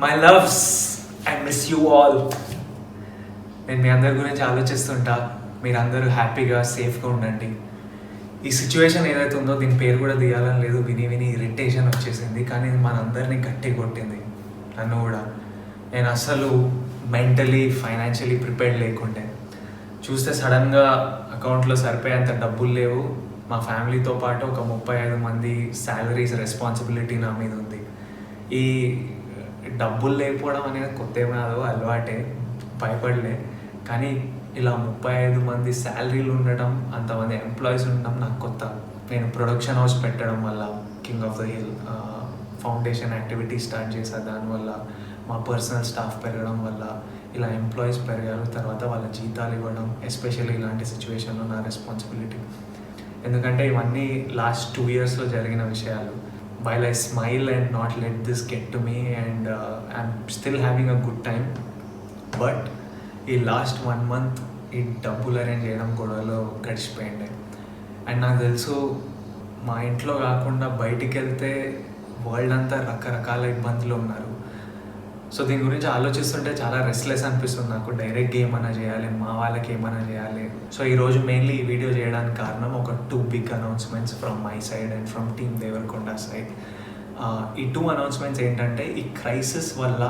My loves, I miss you all. నేను మీ అందరి గురించి ఆలోచిస్తుంటా. మీరందరూ హ్యాపీగా సేఫ్గా ఉండండి. ఈ సిచ్యువేషన్ ఏదైతే ఉందో దీని పేరు కూడా తీయాలని లేదు, విని విని ఇరిటేషన్ వచ్చేసింది. కానీ మనందరినీ గట్టి కొట్టింది, నన్ను కూడా. నేను అసలు మెంటలీ ఫైనాన్షియలీ ప్రిపేర్డ్ లేకుండే. చూస్తే సడన్గా అకౌంట్లో సరిపోయేంత డబ్బులు లేవు. మా ఫ్యామిలీతో పాటు ఒక 35 మంది శాలరీస్ రెస్పాన్సిబిలిటీ నా మీద ఉంది. ఈ డబ్బులు లేకపోవడం అనేది కొత్త కాదు, అలవాటే, భయపడలే. కానీ ఇలా 35 మంది శాలరీలు ఉండడం, అంతమంది ఎంప్లాయీస్ ఉండడం నాకు కొత్త. నేను ప్రొడక్షన్ హౌస్ పెట్టడం వల్ల, king of the hill foundation activity start చేశాను. దానివల్ల మా పర్సనల్ స్టాఫ్ పెరగడం వల్ల ఇలా ఎంప్లాయీస్ పెరగారు. తర్వాత వాళ్ళ జీతాలు ఇవ్వడం, ఎస్పెషల్లీ ఇలాంటి సిచ్యువేషన్లో నా రెస్పాన్సిబిలిటీ. ఎందుకంటే ఇవన్నీ లాస్ట్ 2 yearsలో జరిగిన విషయాలు. While I smile and not let this get to me, and I'm still having a good time, but ఈ లాస్ట్ 1 month ఈ డబ్బులు అరేంజ్ చేయడం గొడవలో గడిచిపోయింది. అండ్ నాకు తెలుసు మా ఇంట్లో కాకుండా బయటికి వెళ్తే వరల్డ్ అంతా రకరకాల ఇబ్బందులు ఉన్నారు. సో దీని గురించి ఆలోచిస్తుంటే చాలా రెస్ట్లెస్ అనిపిస్తుంది నాకు. డైరెక్ట్గా ఏమైనా చేయాలి, మా వాళ్ళకి ఏమైనా చేయాలి. సో ఈరోజు మెయిన్లీ ఈ వీడియో చేయడానికి కారణం ఒక 2 big announcements from my side and from team Devarakonda side. ఈ 2 అనౌన్స్మెంట్స్ ఏంటంటే, ఈ క్రైసిస్ వల్ల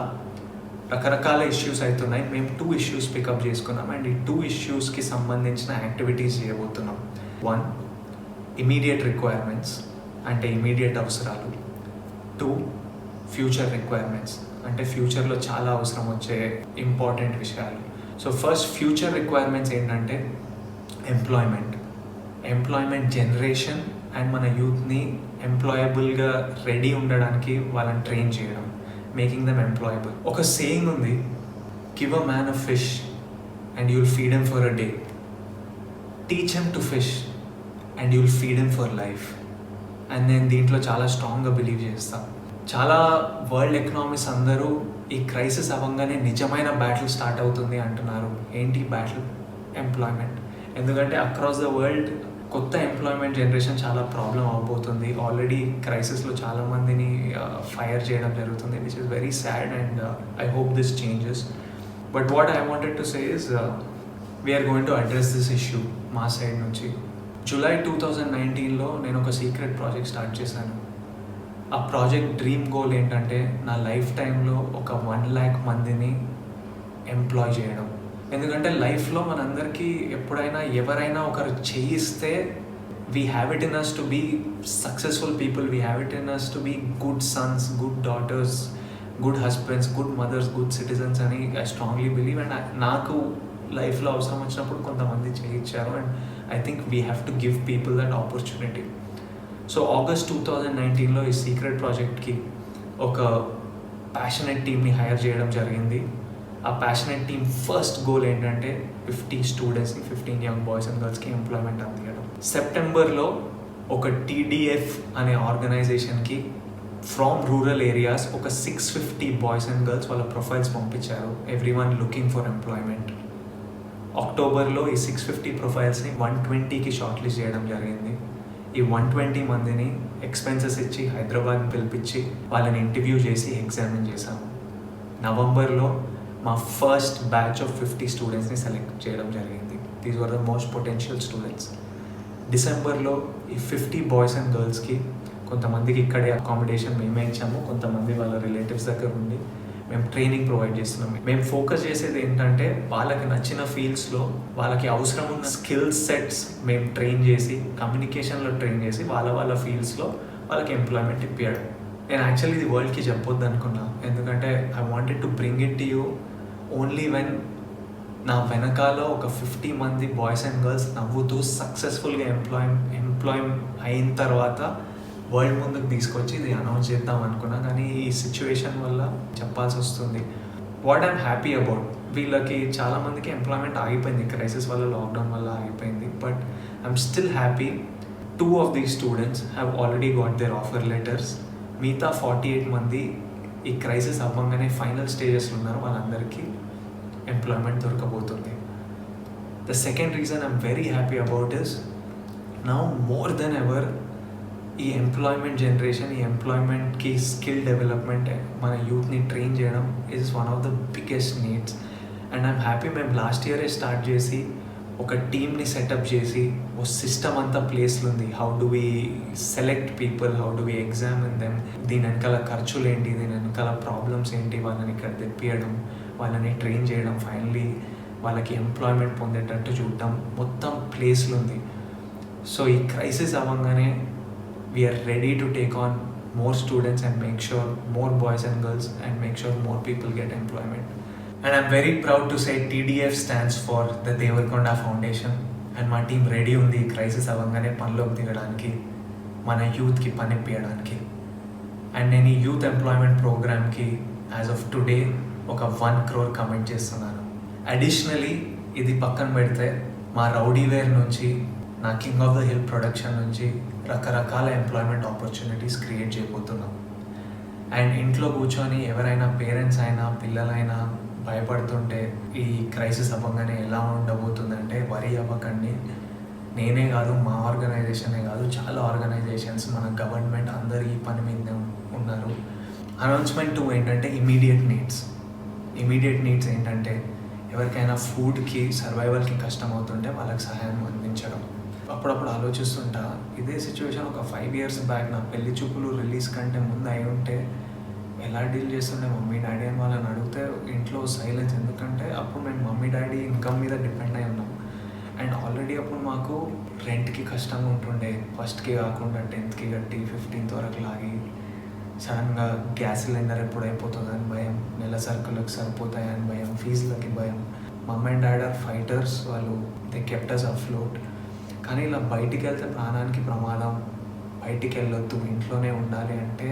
రకరకాల ఇష్యూస్ అవుతున్నాయి. మేము 2 issues పికప్ చేసుకున్నాం అండ్ ఈ 2 issuesకి సంబంధించిన యాక్టివిటీస్ చేయబోతున్నాం. 1, ఇమీడియట్ రిక్వైర్మెంట్స్ అంటే ఇమీడియట్ అవసరాలు. 2, ఫ్యూచర్ రిక్వైర్మెంట్స్ అంటే ఫ్యూచర్లో చాలా అవసరం వచ్చే ఇంపార్టెంట్ విషయాలు. సో ఫస్ట్ ఫ్యూచర్ రిక్వైర్మెంట్స్ ఏంటంటే ఎంప్లాయ్మెంట్ జనరేషన్ అండ్ మన యూత్ని ఎంప్లాయబుల్గా రెడీ ఉండడానికి వాళ్ళని ట్రైన్ చేయడం, మేకింగ్ దెమ్ ఎంప్లాయబుల్. ఒక సేయింగ్ ఉంది, give a man a fish and you'll feed him for a day, teach him to fish and you'll feed him for life. And నేను దీంట్లో చాలా స్ట్రాంగ్గా బిలీవ్ చేస్తాను. చాలా వరల్డ్ ఎకనామిక్స్ అందరూ ఈ క్రైసిస్ అవ్వగానే నిజమైన బ్యాటిల్ స్టార్ట్ అవుతుంది అంటున్నారు. ఏంటి బ్యాటిల్? ఎంప్లాయ్మెంట్. ఎందుకంటే అక్రాస్ ద వరల్డ్ కొత్త ఎంప్లాయ్మెంట్ జనరేషన్ చాలా ప్రాబ్లం అవబోతుంది. ఆల్రెడీ క్రైసిస్లో చాలామందిని ఫైర్ చేయడం జరుగుతుంది, which is very sad and I hope this changes. But what I wanted to say is we're going to address this issue మా side నుంచి. July 2019లో నేను ఒక సీక్రెట్ ప్రాజెక్ట్ స్టార్ట్ చేశాను. ఆ ప్రాజెక్ట్ డ్రీమ్ గోల్ ఏంటంటే, నా లైఫ్ టైంలో ఒక 1 lakh మందిని ఎంప్లాయ్ చేయడం. ఎందుకంటే లైఫ్లో మనందరికీ ఎప్పుడైనా ఎవరైనా ఒకరు చేయిస్తే we have it in us to be successful people, we have it in us to be good sons, good daughters, good husbands, good mothers, good citizens అని ఐ స్ట్రాంగ్లీ బిలీవ్. అండ్ నాకు లైఫ్లో అవసరం వచ్చినప్పుడు కొంతమంది చేయించారు and I think we have to give people that opportunity. So August 2019లో ఈ secret ప్రాజెక్ట్కి ఒక ప్యాషనెట్ టీమ్ని హైర్ చేయడం జరిగింది. ఆ ప్యాషనెట్ టీమ్ ఫస్ట్ గోల్ ఏంటంటే 50 స్టూడెంట్స్ని, 15 యంగ్ బాయ్స్ అండ్ గర్ల్స్కి ఎంప్లాయ్మెంట్ అందించడం. సెప్టెంబర్లో ఒక TDF అనే ఆర్గనైజేషన్కి ఫ్రమ్ రూరల్ ఏరియాస్ ఒక 650 బాయ్స్ అండ్ గర్ల్స్ వాళ్ళ ప్రొఫైల్స్ పంపించారు, ఎవ్రీవన్ లుకింగ్ ఫర్ ఎంప్లాయ్మెంట్. అక్టోబర్లో ఈ 650 ప్రొఫైల్స్ని 120కి షార్ట్ లిస్ట్ చేయడం జరిగింది. ఈ 120 మందిని ఎక్స్పెన్సెస్ ఇచ్చి హైదరాబాద్ పిలిపించి వాళ్ళని ఇంటర్వ్యూ చేసి ఎగ్జామిన్ చేశాము. నవంబర్లో మా ఫస్ట్ బ్యాచ్ ఆఫ్ 50 స్టూడెంట్స్ని సెలెక్ట్ చేయడం జరిగింది. These were the most potential students. డిసెంబర్లో ఈ 50 బాయ్స్ అండ్ గర్ల్స్కి కొంతమందికి ఇక్కడే అకామిడేషన్ మేమే ఇచ్చాము, కొంతమంది వాళ్ళ రిలేటివ్స్ దగ్గర ఉండి మేము ట్రైనింగ్ ప్రొవైడ్ చేస్తున్నాం. మేము ఫోకస్ చేసేది ఏంటంటే, వాళ్ళకి నచ్చిన ఫీల్డ్స్లో వాళ్ళకి అవసరం ఉన్న స్కిల్ సెట్స్ మేము ట్రైన్ చేసి, కమ్యూనికేషన్లో ట్రైన్ చేసి వాళ్ళ ఫీల్డ్స్లో వాళ్ళకి ఎంప్లాయ్మెంట్ ఇప్పించడం. నేను యాక్చువల్లీ ఇది వరల్డ్కి చెప్పొద్దు అనుకున్నా, ఎందుకంటే I wanted to bring it to you only when నా వెనకాల ఒక 50 మంది బాయ్స్ అండ్ గర్ల్స్ నవ్వుతూ సక్సెస్ఫుల్గా ఎంప్లాయ్ అయిన తర్వాత వరల్డ్ ముందుకు తీసుకొచ్చి ఇది అనౌన్స్ చేద్దాం అనుకున్నా. కానీ ఈ సిచ్యువేషన్ వల్ల చెప్పాల్సి వస్తుంది. వాట్ ఐమ్ హ్యాపీ అబౌట్, వీళ్ళకి చాలామందికి ఎంప్లాయ్మెంట్ ఆగిపోయింది, క్రైసిస్ వల్ల, లాక్డౌన్ వల్ల ఆగిపోయింది. But I'm still happy 2 of these students have already got their offer letters. మిగతా 48 మంది ఈ క్రైసిస్ అవ్వగానే ఫైనల్ స్టేజెస్లో ఉన్నారు, వాళ్ళందరికీ ఎంప్లాయ్మెంట్ దొరకబోతుంది. The second reason I'm very happy about this, now more than ever ఈ ఎంప్లాయ్మెంట్ జనరేషన్, ఈ ఎంప్లాయ్మెంట్కి స్కిల్ డెవలప్మెంట్ మన యూత్ని ట్రైన్ చేయడం is one of the biggest needs. And I'm happy మేము లాస్ట్ ఇయరే స్టార్ట్ చేసి ఒక టీమ్ని సెటప్ చేసి ఓ సిస్టమ్ అంతా ప్లేస్లో ఉంది. How do we select people, how do we examine them, దీని వెనకాల ఖర్చులు ఏంటి, దీని వెనకాల ప్రాబ్లమ్స్ ఏంటి, వాళ్ళని ఇక్కడ తెప్పియడం, వాళ్ళని ట్రైన్ చేయడం, ఫైనలీ వాళ్ళకి ఎంప్లాయ్మెంట్ పొందేటట్టు చూడటం, మొత్తం ప్లేస్లో ఉంది. సో ఈ క్రైసిస్ అవ్వగానే we're ready to take on more students and make sure more boys and girls and make sure more people get employment. And I'm very proud to say TDF stands for the Devarakonda Foundation, and my team ready undi ee crisis avangane panloki digadaniki, mana youth ki pani piyadaaniki. And nenu youth employment program ki as of today oka 1 crore commit chestunnanu. Additionally ఇది పక్కన పెడితే మా rowdy wear నుంచి, నా king of the hill production నుంచి రకరకాల employment opportunities create చేయబోతున్నాం. And ఇంట్లో కూర్చొని ఎవరైనా పేరెంట్స్ అయినా పిల్లలైనా భయపడుతుంటే ఈ క్రైసిస్ అవ్వగానే ఎలా ఉండబోతుందంటే వరి అవ్వకండి. నేనే కాదు, మా ఆర్గనైజేషనే కాదు, చాలా ఆర్గనైజేషన్స్, మన గవర్నమెంట్ అందరు ఈ పని మీద ఉన్నారు. అనౌన్స్మెంట్ 2 ఏంటంటే ఇమీడియట్ నీడ్స్ ఏంటంటే ఎవరికైనా ఫుడ్కి, సర్వైవల్కి కష్టం అవుతుంటే వాళ్ళకి సహాయం అందించడం. అప్పుడప్పుడు ఆలోచిస్తుంటా, ఇదే సిచ్యువేషన్ ఒక 5 years బ్యాక్ నా పెళ్లి చూపులు రిలీజ్ కంటే ముందు అయి ఉంటే ఎలా డీల్ చేస్తుండే మమ్మీ డాడీ అని వాళ్ళని అడిగితే ఇంట్లో సైలెన్స్. ఎందుకంటే అప్పుడు మేము మమ్మీ డాడీ ఇన్కమ్ మీద డిపెండ్ అయి ఉన్నాం. అండ్ ఆల్రెడీ అప్పుడు మాకు రెంట్కి కష్టంగా ఉంటుండే, ఫస్ట్కి కాకుండా 10th కట్టి 15th వరకు లాగి, సడన్గా గ్యాస్ సిలిండర్ ఎప్పుడు అయిపోతుందని భయం, నెల సరుకులకు సరిపోతాయని భయం, ఫీజులకి భయం. Mummy and dad are fighters, వాళ్ళు దే కెప్ట్ అస్ అఫ్లోట్. కానీ ఇలా బయటికి వెళ్తే ప్రాణానికి ప్రమాదం, బయటికి వెళ్ళొద్దు, ఇంట్లోనే ఉండాలి అంటే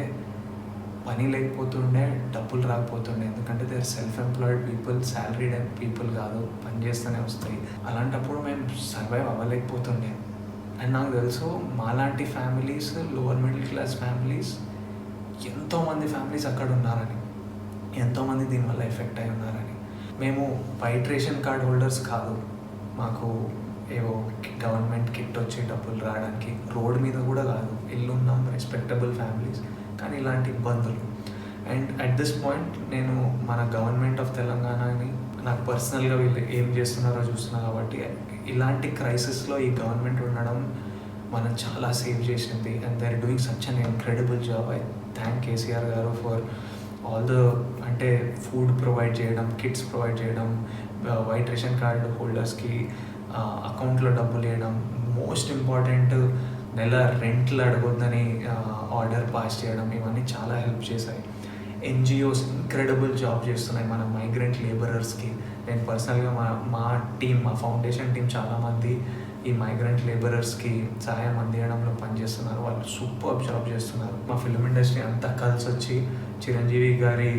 పని లేకపోతుండే, డబ్బులు రాకపోతుండే. ఎందుకంటే they are self employed people, salaried people కాదు, పని చేస్తూనే వస్తాయి. అలాంటప్పుడు మేము సర్వైవ్ అవ్వలేకపోతుండే. అండ్ నాకు తెలుసు మాలాంటి families, lower middle class families, ఎంతోమంది ఫ్యామిలీస్ అక్కడ ఉన్నారని, ఎంతోమంది దీనివల్ల ఎఫెక్ట్ అయి ఉన్నారని. మేము వైట్ రేషన్ కార్డ్ హోల్డర్స్ కాదు, మాకు ఏవో గవర్నమెంట్ కిట్ వచ్చి డబ్బులు రావడానికి, రోడ్ మీద కూడా కాదు, ఇల్లు ఉన్నాం, రెస్పెక్టబుల్ ఫ్యామిలీస్, కానీ ఇలాంటి ఇబ్బందులు. అండ్ అట్ దిస్ పాయింట్ నేను మన గవర్నమెంట్ ఆఫ్ తెలంగాణని, నాకు పర్సనల్గా వీళ్ళు ఏం చేస్తున్నారో చూస్తున్నా కాబట్టి, ఇలాంటి క్రైసిస్లో ఈ గవర్నమెంట్ ఉండడం మనం చాలా సేవ్ చేసింది. And they are doing such an incredible job. I thank KCR garu for all the, అంటే ఫుడ్ ప్రొవైడ్ చేయడం, కిట్స్ ప్రొవైడ్ చేయడం, వైట్ రేషన్ కార్డు హోల్డర్స్కి అకౌంట్లో డబ్బులు వేయడం, మోస్ట్ ఇంపార్టెంట్ నెల రెంట్లు అడగొద్దని ఆర్డర్ పాస్ చేయడం, ఇవన్నీ చాలా హెల్ప్ చేశాయి. ఎన్జిఓస్ ఇంక్రెడిబుల్ జాబ్ చేస్తున్నాయి మన మైగ్రెంట్ లేబరర్స్కి. నేను పర్సనల్గా మా టీం, మా ఫౌండేషన్ టీం చాలామంది ఈ మైగ్రెంట్ లేబరర్స్కి సహాయం అందించడంలో పనిచేస్తున్నారు. వాళ్ళు సూపర్ జాబ్ చేస్తున్నారు. మా ఫిల్మ్ ఇండస్ట్రీ అంతా కలిసి వచ్చి చిరంజీవి గారి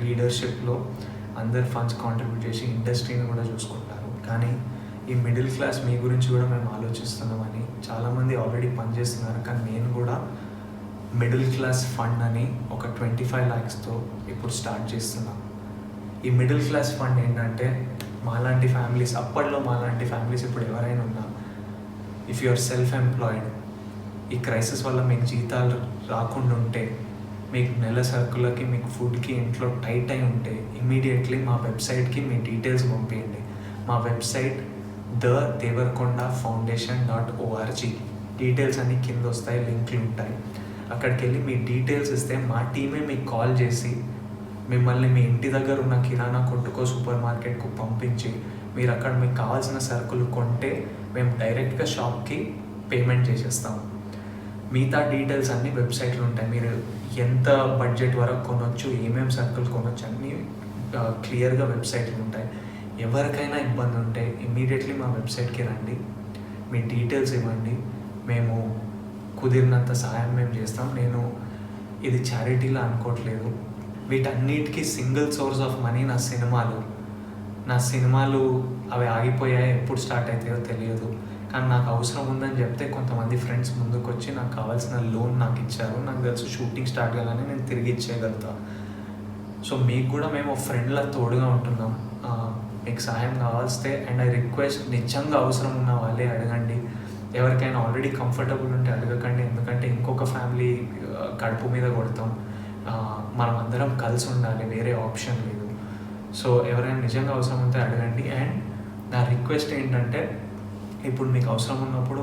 లీడర్షిప్లో అందరు ఫండ్స్ కాంట్రిబ్యూట్ చేసి ఇండస్ట్రీని కూడా చూసుకుంటారు. కానీ ఈ మిడిల్ క్లాస్ మీ గురించి కూడా మేము ఆలోచిస్తున్నామని చాలామంది ఆల్రెడీ పనిచేస్తున్నారు. కానీ నేను కూడా మిడిల్ క్లాస్ ఫండ్ అని ఒక 25 lakhsతో ఇప్పుడు స్టార్ట్ చేస్తున్నాం. ఈ మిడిల్ క్లాస్ ఫండ్ ఏంటంటే మాలాంటి ఫ్యామిలీస్, అప్పట్లో మాలాంటి ఫ్యామిలీస్ ఇప్పుడు ఎవరైనా ఉన్నా, if you are self employed, ఈ క్రైసిస్ వల్ల మీకు జీతాలు రాకుండా ఉంటే, మీకు నెల సరుకులకి, మీకు ఫుడ్కి ఇంట్లో టైట్ అయి ఉంటే, ఇమ్మీడియట్లీ మా వెబ్సైట్కి మీ డీటెయిల్స్ పంపించండి. మా వెబ్సైట్ thedevarkondafoundation.org. డీటెయిల్స్ అన్నీ కింద వస్తాయి, లింక్లు ఉంటాయి. అక్కడికి వెళ్ళి మీ డీటెయిల్స్ ఇస్తే మా టీమే మీకు కాల్ చేసి మిమ్మల్ని మీ ఇంటి దగ్గర ఉన్న కిరాణా కొట్టుకో, సూపర్ మార్కెట్కు పంపించి, మీరు అక్కడ మీకు కావాల్సిన సరుకులు కొంటే మేము డైరెక్ట్గా షాప్కి పేమెంట్ చేసేస్తాము. మిగతా డీటెయిల్స్ అన్నీ వెబ్సైట్లో ఉంటాయి. మీరు ఎంత బడ్జెట్ వరకు కొనవచ్చు, ఏమేమి సరుకులు కొనవచ్చు అన్నీ క్లియర్గా వెబ్సైట్లో ఉంటాయి. ఎవరికైనా ఇబ్బంది ఉంటే ఇమ్మీడియట్లీ మా వెబ్సైట్కి రండి, మీ డీటెయిల్స్ ఇవ్వండి, మేము కుదిరినంత సహాయం మేము చేస్తాం. నేను ఇది చారిటీలా అనుకోవట్లేదు. వీటన్నిటికీ సింగిల్ సోర్స్ ఆఫ్ మనీ నా సినిమాలు అవి ఆగిపోయాయి, ఎప్పుడు స్టార్ట్ అవుతాయో తెలియదు. కానీ నాకు అవసరం ఉందని చెప్తే కొంతమంది ఫ్రెండ్స్ ముందుకు వచ్చి నాకు కావాల్సిన లోన్ నాకు ఇచ్చారు. నాకు తెలుసు షూటింగ్ స్టార్ట్ కాగానే నేను తిరిగి ఇచ్చేయగలుగుతా. సో మీకు కూడా మేము ఫ్రెండ్లా తోడుగా ఉంటున్నాం. మీకు సహాయం కావాల్స్తే, అండ్ ఐ రిక్వెస్ట్, నిజంగా అవసరం ఉన్న వాళ్ళే అడగండి. ఎవరికైనా ఆల్రెడీ కంఫర్టబుల్ ఉంటే అడగకండి, ఎందుకంటే ఇంకొక ఫ్యామిలీ కడుపు మీద కొడతాం. మనం అందరం కలిసి ఉండాలి, వేరే ఆప్షన్ లేదు. సో ఎవరైనా నిజంగా అవసరం ఉంటే అడగండి. అండ్ నా రిక్వెస్ట్ ఏంటంటే, ఇప్పుడు మీకు అవసరం ఉన్నప్పుడు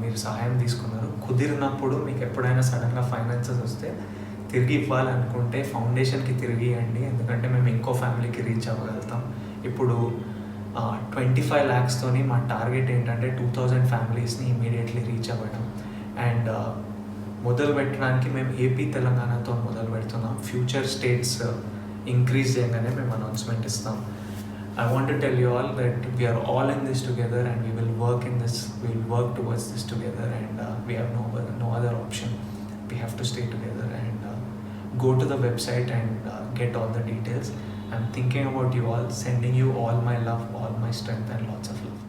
మీరు సహాయం తీసుకున్నారు, కుదిరినప్పుడు మీకు ఎప్పుడైనా సడన్గా ఫైనాన్సెస్ వస్తే తిరిగి ఇవ్వాలనుకుంటే ఫౌండేషన్కి తిరిగి ఇవ్వండి, ఎందుకంటే మేము ఇంకో ఫ్యామిలీకి రీచ్ అవ్వగలుగుతాం. ఇప్పుడు 25 lakhస్తోని మా టార్గెట్ ఏంటంటే 2000 ఫ్యామిలీస్ని ఇమీడియట్లీ రీచ్ అవ్వడం. అండ్ మొదలు పెట్టడానికి మేము ఏపీ తెలంగాణతో మొదలు పెడుతున్నాం. ఫ్యూచర్ స్టేట్స్ ఇంక్రీజ్ చేయగానే మేము అనౌన్స్మెంట్ ఇస్తాం. I want to tell you all that we are all in this together, and we will work towards this together, and we have no other option. We have to stay together and go to the website and get all the details. I'm thinking about you all, sending you all my love, all my strength, and lots of love.